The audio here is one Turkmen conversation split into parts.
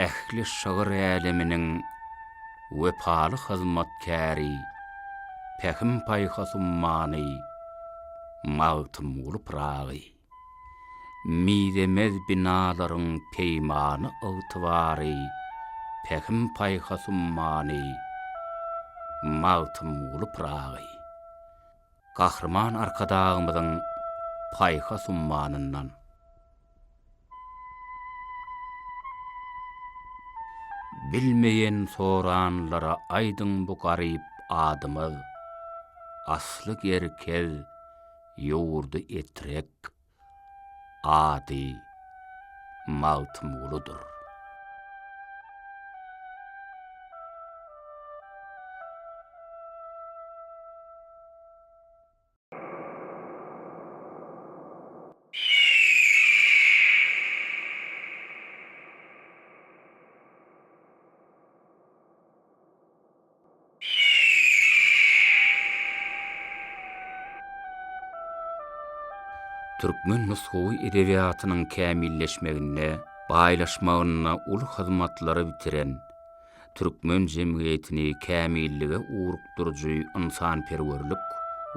ähli şagır äleminiň wepaly hyzmatkäri, pehim paýhasy ummany, mağtym ulup ragy. Midemez binalaryň peýmany ygtybary, pehim paýhasy ummany, mağtym ulup ragy. Gahrman arkadagymyzyň paýhasy ummanyndan. Bilmeyen soranlara aýdyň bu garyp adymyz, asly gerkez ýowurdy etrek, ady mağtym uludur. Türkmen nushuwy edebiýatynyň kämilleşmegine, baýlaşmagyna uly hyzmatlary bitiren, türkmen jemgyýetini kämillige urukdurjy ynsanperwerlik,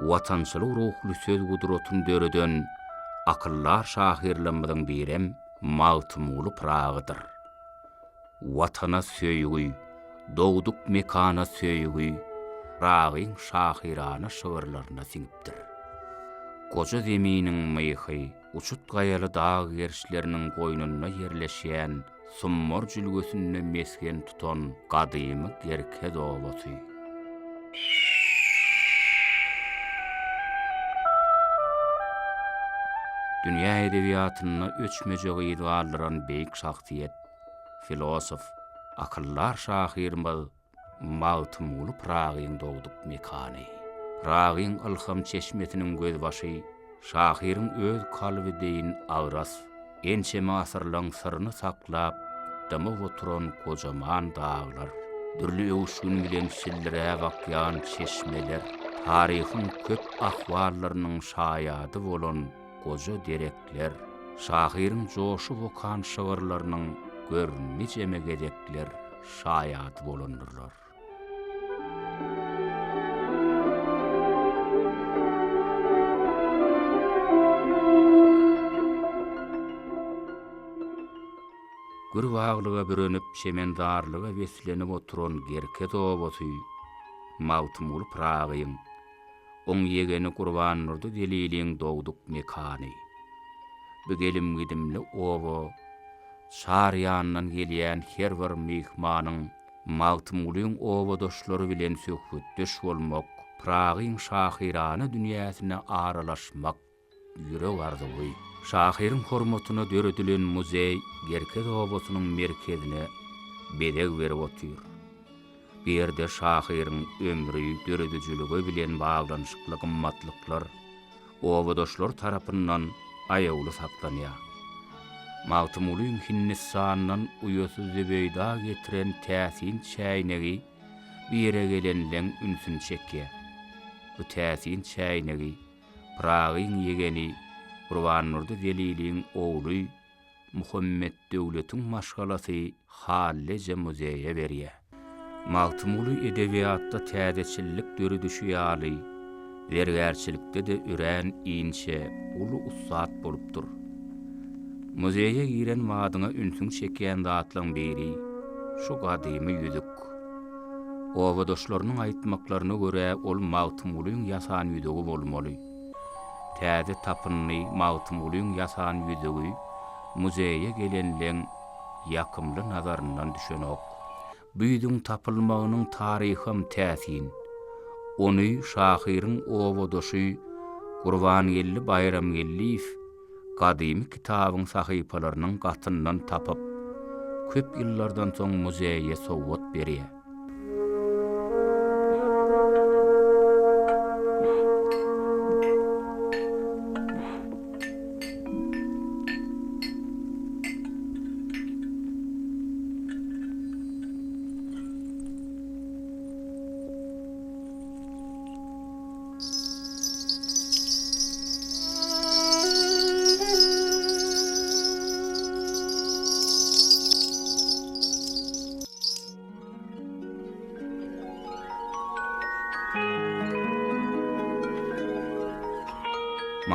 watançylyk ruhly söz gudratyn döreden akyllar şahyrlarymyzyň birem mağtym ulup ragydyr. Watana söýgü, dowduk mekana söýgü, ragyň şahyrana şygyrlaryna siňipdir. Goja zeminiň myhy, uçut gaýaly dağ gerçleriniň goýnuna yerleşýän, summar jülgüsinde mesken tutan gadymy gerkez obasy. Dünýä edebiýatyna öçmejek ýyly aldyran beýik şahsiýet, filosof, akyllar şahyrymyz mağtym ulup ragyň dowduk mekany. Ragyň ylham çeşmetiniň göz başy, şahyryň öz kalby deýin agras, ençeme asyrlaň syryny saklap, damy oturan kojaman dağlar, dürli öwüşgün bilen şillere bakýan çeşmeler, taryhyň köp ahwallarynyň şaýady bolan goja derekler, şahyryň joşup okan şygyrlarynyň görnijeme gedekler şaýady bolandylar. Gürwaglyga bürünip şemendarlyga weslenip oturan gerkez obasy, mağtym ulup ragyň, oň ýegeni Gurban Nurdy deliliň dowduk mekany. Bu gelim gidimli oba, şar ýanyndan gelýän her bir mehmanyň mağtym ulyň obadoşlary bilen söhbetdeş bolmak, ragyň şahyrana dünýäsine aralaşmak ýürek arzuwy. Şahyryň hormatyna döredilen muzey gerkez obasynyň merkezine bedeg berip otyr. Bu ýerde şahyryň ömrü, döredijiligi bilen baglanyşykly gymmatlyklar obadoşlar tarapyndan aýagly saklanýar. Mağtym ulyň hinnissandan uýasyz zebeýda getiren täsin çäýnegi bir ýere gelenleň ünsün çekýär. Bu täsin çäýnegi Pragyň ýegeni Gurban Nurdy deliliň ogly Muhammed Döwletiň maşgalasy hallece muzeýe berýär. Mağtym uly edebiýatda täzeçillik döredişi ýaly, dergärçilikde de ürän inçe uly ussat bolupdyr. Muzeýe giren madyňa ünsün çekýän zatlaryň biri şu gadymy ýüzük. Obadoşlarynyň aýtmaklaryna görä ol mağtym ulyň ýasan ýüzügi bolmaly. Täze tapynly mağtym ulyň ýasan ýüzügi muzeýe gelenleň ýakymly nazaryndan düşenok. Bu ýüzüň tapylmagynyň taryhy hem täsin. Ony şahyryň obadoşy Gurbangelli Bayramgelliýew gadymy kitabyň sahypalarynyň gatyndan tapyp, köp ýyllardan soň muzeýe sowgat berýär.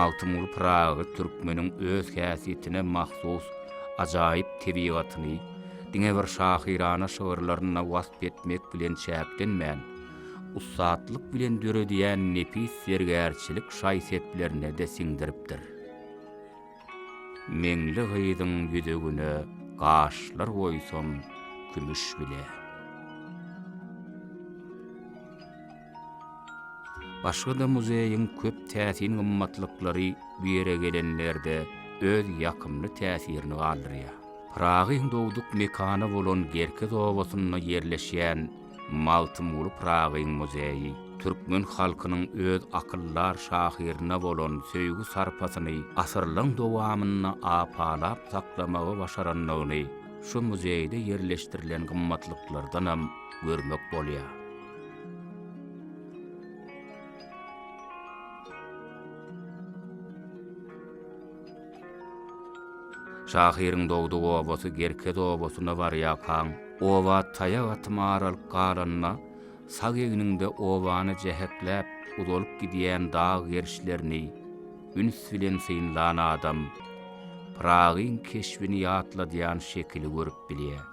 Mawtymul Pragy türkmeniň öz häsiýetine mahsus ajaýyp tebigatyny diňe bir şahirana şöwürlerine wasp etmek bilen çäklenmän, ussatlyk bilen dörediýän nepis sergärçilik şaýseplerine de siňdiripdir. Meňli gyýdyň ýüdegine gaşlar goýsam kümüş bile. Başga da muzeýiň köp täsir gymmatlykları bire gelenlerde öz ýakymly täsirini galdyrýar. Pragyň dowduk mekana bolan Gerkez obasyna yerleşýän Mawtymul Pragyň muzeyi türkmen halkynyň öz akyllar şahyrına bolan söýgü sarpasyny asyrlaň dowamyna apalap saklamagy başaranlygyny şu muzeýde yerleşdirilen gymmatlyklardan hem görmek bolýar. Şahyryň dowduk obasy Gerkez obasyna barýakan, oba taýak atmaral galanna sag egininde obany jehekläp uzalyp gidýän dağ gerişlerini üns bilen syňlan adam Pragyň keşbini ýatladýan şekili görüp bilýär.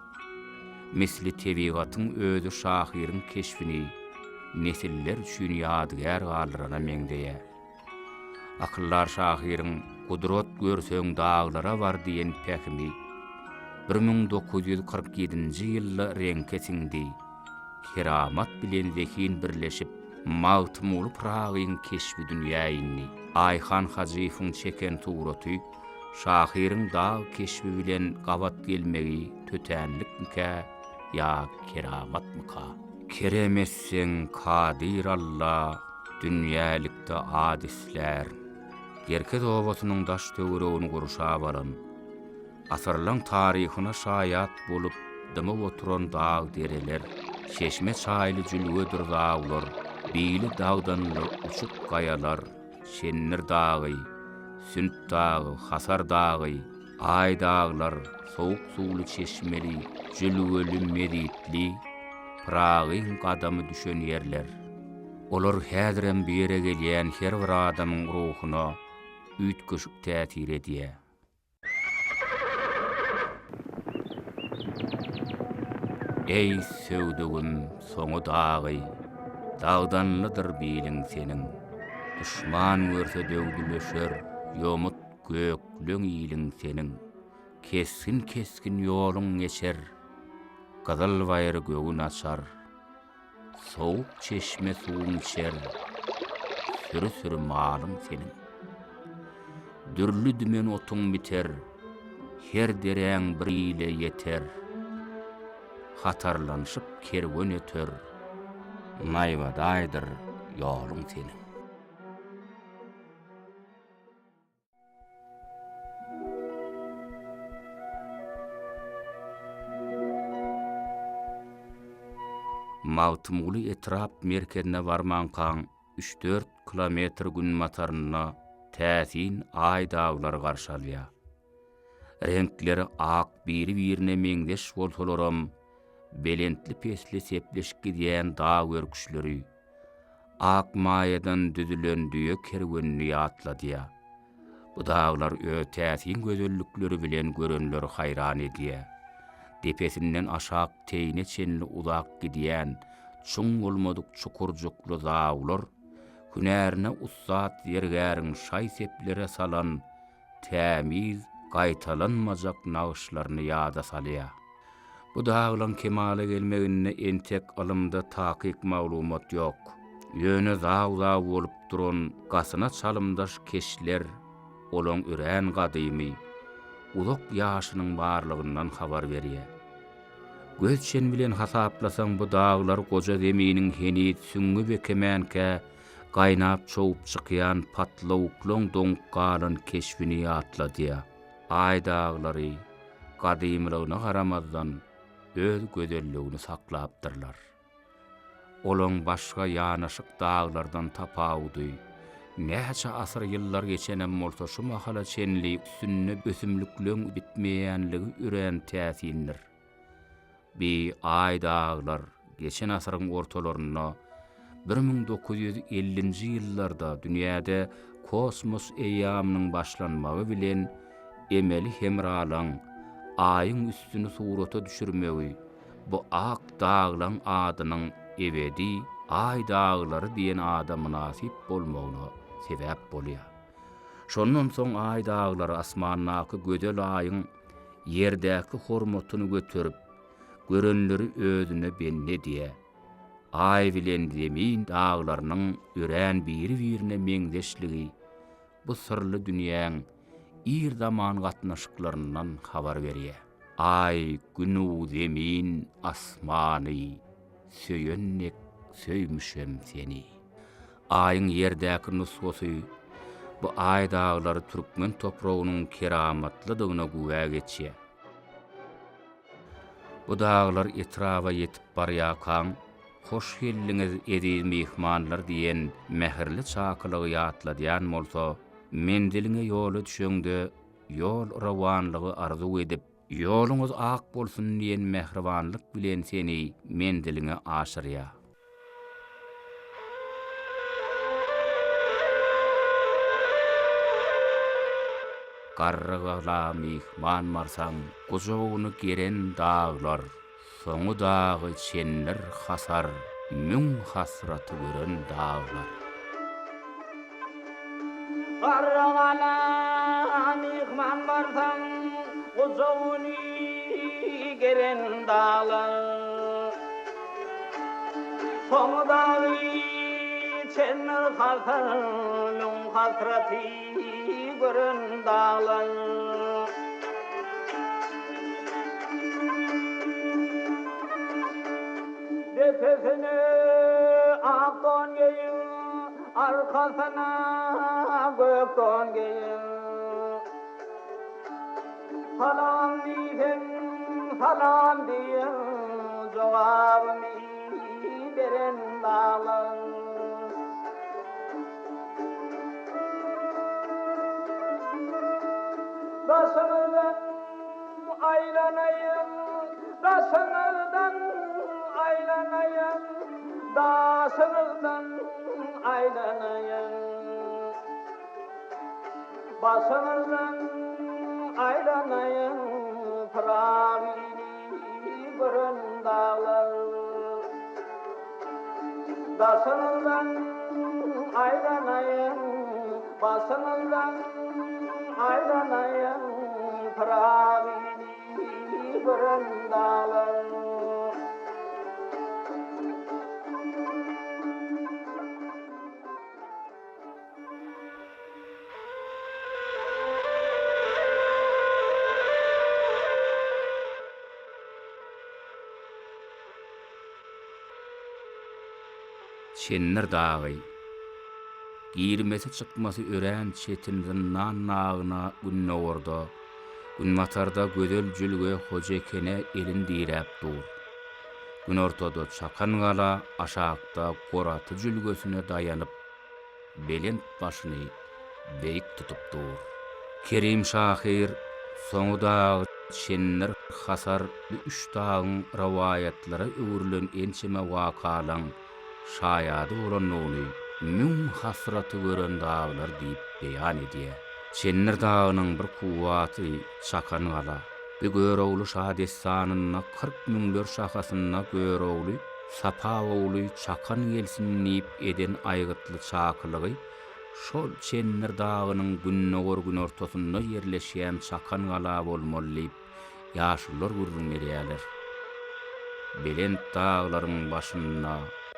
Misli tebigatyň özü şahyryň keşbini nesiller üçin ýadygär galdyrana meňdeýär. Akyllar şahyryň Kudrat görsöň dağlara var diýen päkimi 1947-nji ýylda reňke siňdi. Keramat bilen zekin birleşip Mawtymul Pragyň keşbi dünýäni Ayhan Hajiýewiň çeken suraty şahyryň dağ keşbi bilen gabat gelmegi tötänlikmi ýa keramatmyka? Keremesseň Kadir Allah dünýälikde adisler Gerkez obasynyň daş töweregini guruşa baran, asyrlaň taryhyna şaýat bolup dymy oturan dağ dereler, çeşme çaýly jülgödür dağlar, bili dağdanly uçuk gayalar, Şennir dagy, Sünt dagy, Hasar dagy, Ay dağlar, sowuk suwly çeşmeli, jülgöli meditli, Pragyň gadamy düşen ýerler. Olar häzirem bire gelýän her bir adamyň ruhyna üýtgeşik täsir edýär. Ey söwdegim soňu dagy, dagdanlydyr biliň seniň. Düşman görse döwdüleşer, ýomut göklüň ýylyň seniň. Keskin ýoluň geçer, gyzyl baýry gögün açar. Soğuk çeşme suwuň içer, sürü malyň seniň. Dürlü dümen otuň biter, her dereň bir ile yeter. Hatarlanşyp kerwen öter, naýbadaýdyr ýoluň seniň. Mawtymul etrap merkezine barmankan 3-4 kilometr gün mataryna täsin ay dağlar garşalýar. Renkleri ak biri-birine meňdeş bolsalaram, belentli pesli sepleşik gidýän dağ görküşleri, ak maýadan düzülen düýe kerwenini ýatladýar. Bu dağlar täsin gözellikleri bilen görenleri haýran edýär. Depesinden aşak teýne çenli uzak gidýän çuň bolmadyk çukurjukly dağlar, hünärine ussat ýergäriň şaý seplere salan tämiz gaýtalanmajak nagyşlaryny ýada salýar. Bu dağlaryň kemale gelmegine entek alymda takyk maglumat ýok. Ýöne dağ bolup duran gasyna çalymdaş keşler olan üren gadymy ulak ýaşynyň barlygyndan habar berýär. Gözçen bilen hasaplasaň bu dağlar goja zeminiň henit süňňi bekemänke gaýnap çoğup çykýan patlawuklyň doňup galan keşbini ýatladýar. Ay dağlary gadymlygyna garamazdan öz gözelligini saklapdyrlar. Olaň başga ýanaşyk dağlardan tapawdy. Näçe asyr ýyllar geçenem bolsa şu mahala çenli üstünde ösümlükleň bitmeýänligi üren täsindir. Bir ay dağlar geçen asyryň ortalaryna 1950-nji ýyllarda dünýäde kosmos eýamynyň başlanmagy bilen emeli hemralan aýyň üstüni surata düşürmegi bu ak dağlaň adynyň ebedi ay dağlary diýen adama nasip bolmagyna sebäp bolýar. Şondan soň ay dağlary asmannaky gödel aýyň ýerdäki hormatyny göterip görenleri özüne benne diýe. Ay bilen zemin dağlarynyň örän biri-birine meňzeşligi bu sırly dünýäň ir zaman gatnaşyklaryndan habar berýär. Ay, günü, zemin, asmany, söýennek söýmüşem seni. Aýyň ýerdäki nusgasy bu ay dağlary türkmen topragynyň keramatlydygyna güwä geçýär. Bu dağlar etrafa yetip barýakan, hoş geldiňiz ediz mehmanlar diýen mähirli çakylygy ýatladýan bolsa, mendiliňe ýola düşeňde ýol rawanlygy arzu edip, ýoluňyz ak bolsun diýen mehribanlyk bilen seni mendiliňe aşyrýar. Garrygala mehman marsam, gojogyny geren dağlar, soňu dagy çenler hasar, müň hasraty gören dağlar. Garrygala mehman marsam, gojogyny geren dağlar, soňu dagy çenler hasar, müň hasraty gören dağlar. Tepesine aktan geyin, arkasına gökten geyin. Salam diyen, salam diyen, cevabını veren dağlar. Başınızdan aylanayım, başınızdan aylanayım, başınızdan aylanayım. Başınızdan aylanayım, fırağını görün dağlar. Başınızdan aylanayım, başınızdan aylanayım, fırağını görün dağlar. Çenler dağı, girmesi çıkması ören çetinden nan-nağına günne orda, gün matarda gödel jülge hojekene elin direp dur. Gün ortada çakan gala aşağıda goratı jülgesine dayanıp, belent başını beyik tutup dur. Kerim Şahir, soňu dağı çenler hasar bu üç dağın ravayatlara öwürlen ençeme wakalaň şaýady bolanlygyny müň hasraty gören dağlar diýip beýan edýär. Çenler dağynyň bir kuwaty çakan gala, bir görowly şadestanyna 40 müňler şahasyna görowly, sapawly çakan gelsin diýip eden aýgytly çakylygy, şol çenler dağynyň günnäwir gün ortasynda ýerleşýän çakan gala bolmaly, ýaşylar gürrüňlerýärler. Belent dağlaryň başynda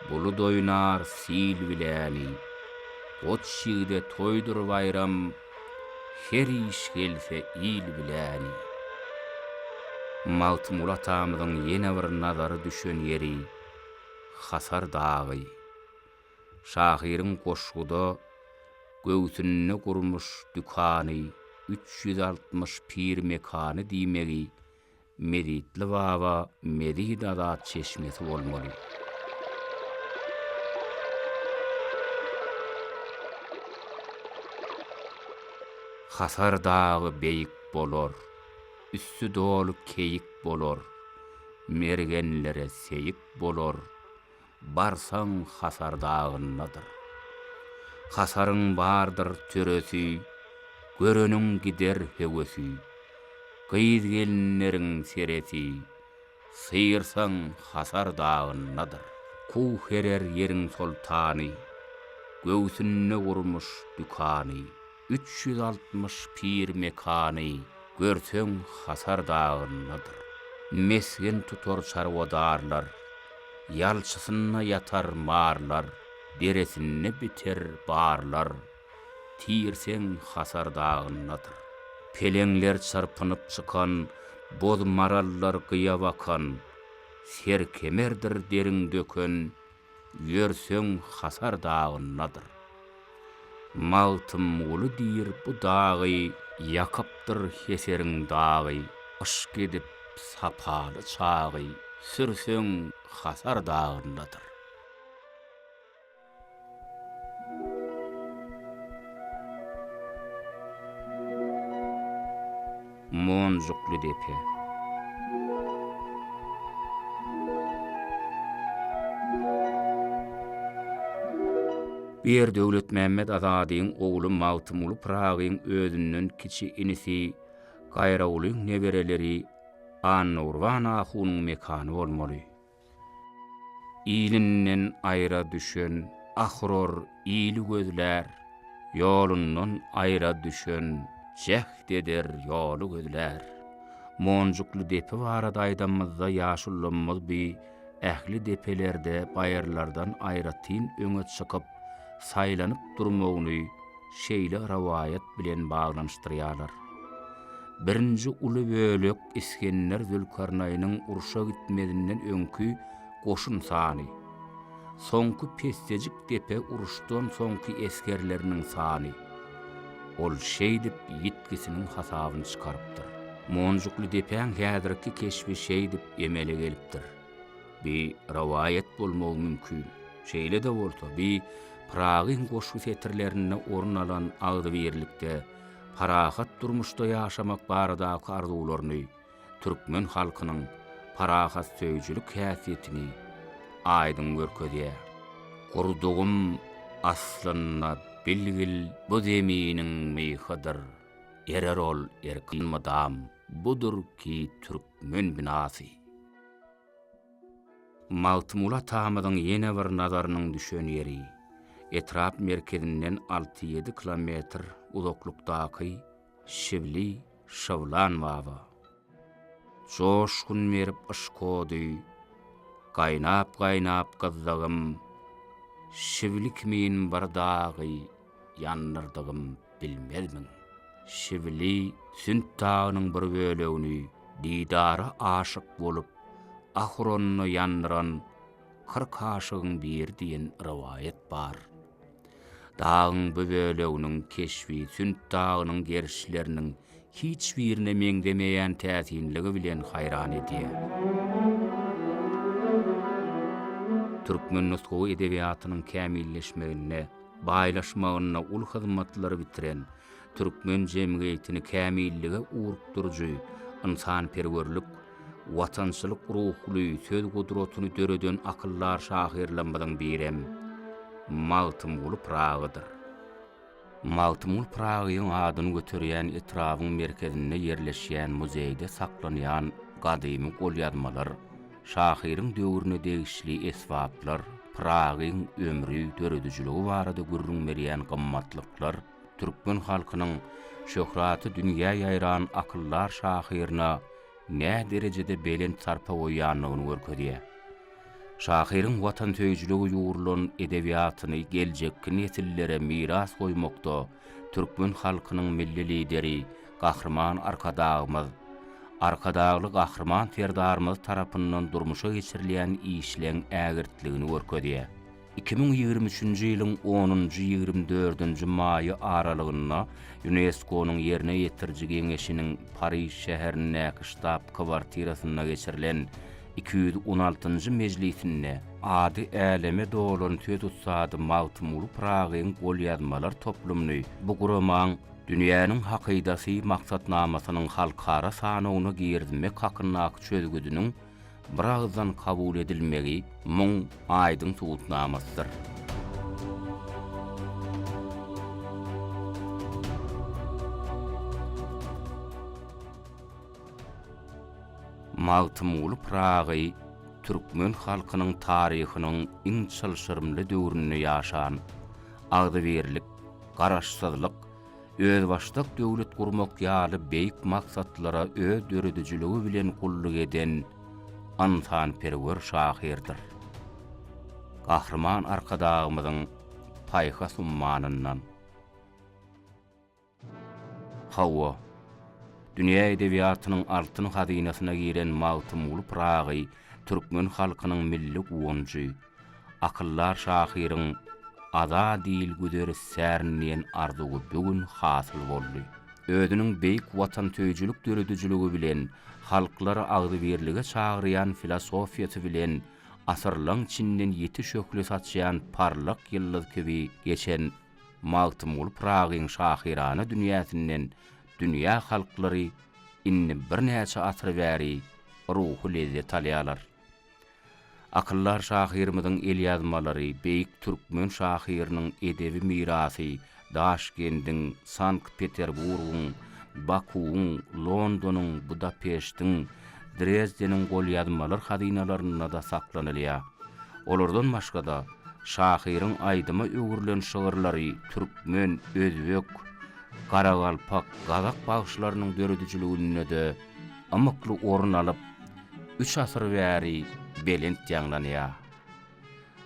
bulut oynar sil biläni, ot şiýde toýdur bayram, her iş gelse il biläni. Maltmul atamyň ýene bir nazary düşen ýeri Hasar dağı. Şahyryň goşguda göwsünde gurmuş dükany, 360 pir mekany diýmegi, Meritli baba Merid adat çeşmesi bolmaly. Hasar dağı beýik bolor, üstü dolu keyik bolor, mergenlere seyik bolor, barsaň Hasar dağyndadyr. Hasarın bardır töresi, görönün gider hevesi. Gıyız gelinlerin sereti, sıyırsan hasar dağınnadır. Kuh herer yerin sultani, göğsünne vurmuş dükani. 360 pir mekani, görsen hasar dağınnadır. Mesken tutor çarvadarlar, yalçısına yatar marlar, deresinne biter barlar, tirsen hasar dağınnadır. Pelengler çarpınıp çıkan, boz marallar gıya bakan, serkemerdir derin dökön, görsen hasar dağınnadır. Maltım ulu dir bu dağı, yakıptır heserin dağı, ışk edip sapalı çağı, sürsen hasar dağındadır. Monjuklu depe. Bir Döwlet Mehmet Azadyň oğlu Maltymulu Pragyň özünden kiçi inisi Gaýrawlyň nebereleri Annurwan ahunyň mekany bolmaly. İlinden aýra düşen ahror iyli gözler, ýolundan aýra düşen jehd eder ýoly gözler. Monjuklu depe barada aýdamyzda ýaşullanmaz bir ähli depelerde baýarlardan aýratyn öňe çykyp saýlanyp durmagyny şeýle rawayat bilen baglanyşdyrýarlar. Birinji uly bölek İskender Zülkarnaýnyň uruşa gitmedinden öňkü goşun sany. Soňky pestejik depe uruşdan soňky eskerleriniň sany. Ol şeýdip ýitgisiniň hasabyny çykarypdyr. Monjuklu depeň häzirki keşfi şeýdip emele gelipdir. Bir rawayat bolmagy mümkin. Şeýle de bolsa bir Pragyň goşu setirlerine orun alan agdy birlikde parahat durmuşda ýaşamak baradaky arzularyny, türkmen halkynyň parahat söýjülük häsiýetini aýdym görkezýär. Gurdugum aslyna bilgil bu zeminiň meýhydyr. Ererol erkin madam budur ki türkmen binasy. Maltymula tamadyň ýene bir nazarynyň düşen ýeri. Etrap merkezinden 6-7 kilometr uzaklykdaky Şivli Şawlan waba. Joşkun merip ışkody, gaýnap gyzdagym, Şivlik min bir dagy ýanırdygym bilmezmin. Şivli Sünt tagynyň bir bölegini didara aşyk bolup ahronyny ýandyran 40 aşygyň bir diýen rawayat bar. Dağın bu böleginiň keşfi Sünt tagynyň gerişleriniň hiç birine meňdemeýän täsinligi bilen hayran edýär. Türkmen nusgu edebiýatynyň kämilleşmegine, baýlaşmagyna ul hyzmatlary bitiren, türkmen jemgyýetini kämillige urukdurjy, insanperwerlik, watançylyk ruhly, söz gudratyny döreden akyllar şahyrlanmadyň birem Maltymulu Pragydyr. Maltymul Pragyň adyny göterýän etrawyň merkezinde ýerleşýän muzeýde saklanýan gadymy golýazmalar, şahyryň döwrüne degişli esbaplar, Pragyň ömrü, döredijiligi barada gürrüňmerýän gymmatlyklar, türkmen halkynyň şöhraty dünýä ýaýran akyllar şahyryna ne derejede belen sarpa goýanlygyny görkezýär. Şahyryň watan söýjüligi ýurulan edebiýatyny geljekki nesillere miras goýmakda türkmen halkynyň milli lideri, gahrman arkadagly gahrman ferdarymyz tarapyndan durmuşa geçirilýän işleň ägirtligini görkezýär. 2023-nji ýylyň 10-24-nji maýy aralygynda UNESCO-nyň ýerine ýetirji geňeşiniň Paris şäheriniň näkişdap kwartirasyna geçirilen 216-njy mejlisinde ady äleme dolan söz ussady Maltymulu Pragyň golýazmalar toplumyny bu guramaň dünýäniň hakydasy maksatnamasynyň halkara sanawyna girmek hakyna çözgüdüniň bir agzdan kabul edilmegi muň aýdyň suwutnamasydyr. Magtymly Pragy türkmen halkynyň taryhynyň iň çylşyrymly döwründe ýaşan, agdybirlik, garaşsyzlyk, özbaşdyk döwlet gurmak ýaly beýik maksatlara öz döredijiligi bilen gulluk eden antanperwer şahyrdyr. Gahrman arkadagymyzyň paýha summanyndan. Hawa dünýä edebiýatynyň altyn hazynasyna giren Magtymly Pragy türkmen halkynyň milli guwunjy, akyllar şahyryň ada dil güderi särnleýän arzugy bugün hasyl boldy. Özüniň beýik watan töýjülük döredijiligi bilen halklary agdybirlige çagyrýan filosofiýasy bilen asyrlaň içinden ýeti şökle saçýan parlak ýyldız gibi geçen Magtymly Pragyň şahyrana dünýäsinden dünýä halklary inni bir näçe asr bäri ruhy lezzet alýarlar. Akyllar şahyrymyzyň el ýazmalary, beýik türkmen şahyrynyň edebi mirasy, Daşkendiň, Sankt-Peterburgyň, Bakuň, Londonyň, Budapeştiň, Drezdeniň gol ýazmalar hazynalaryna da saklanylýar. Olardan başga da şahyryň aýdyma öwürlen şygyrlary türkmen, özbek, garagalpak, gazak bagşlarynyň döredijiliğine de amykly orun alyp 3 asyr bäri belent ýanglanýar.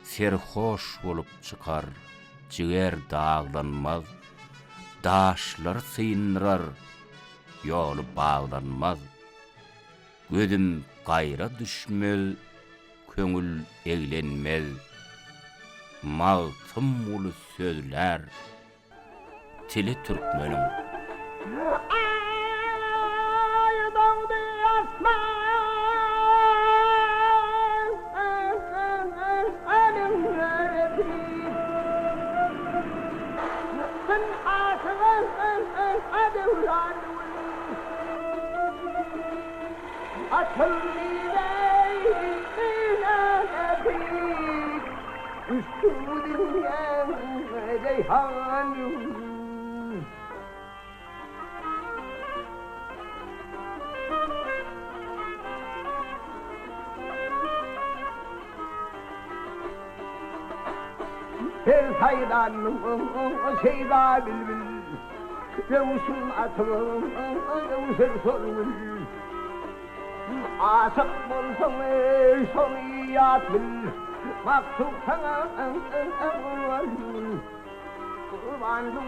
Serhoş bolup çykar, jiger dağlanmaz, daşlar sıyınrar, ýoly baglanmaz. Gözüm gaýra düşmez, köňül eglenmez. Magtym uly sözler, tili türkmeniň. Her haydan şeyda bilbil, Yavuşun atılım, yavuşun sorun. Aşık bolsun son iyat bil, maksud sana kurbanım.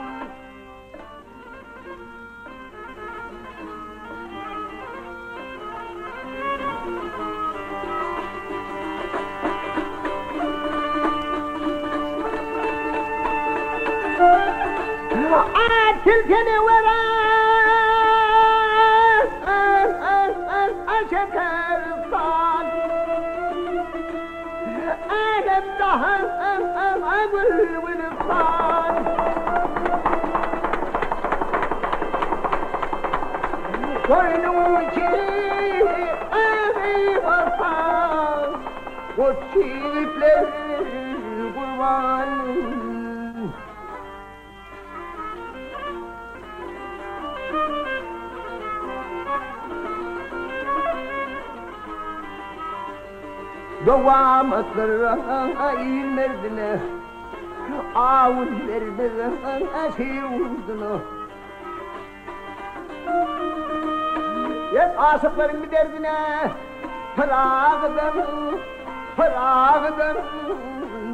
Tilkeni veren şekersan Alem daha bülbülsan Koynum içi evi varsan O çiğipleri kurban Dovamatlara inmerdine Ağır verdine sevurdine Hep aşıkların bir derdine Fırağıdan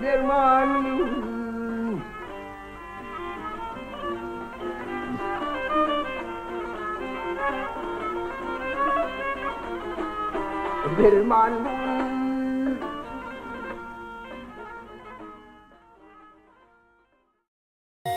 dermanım Dermanım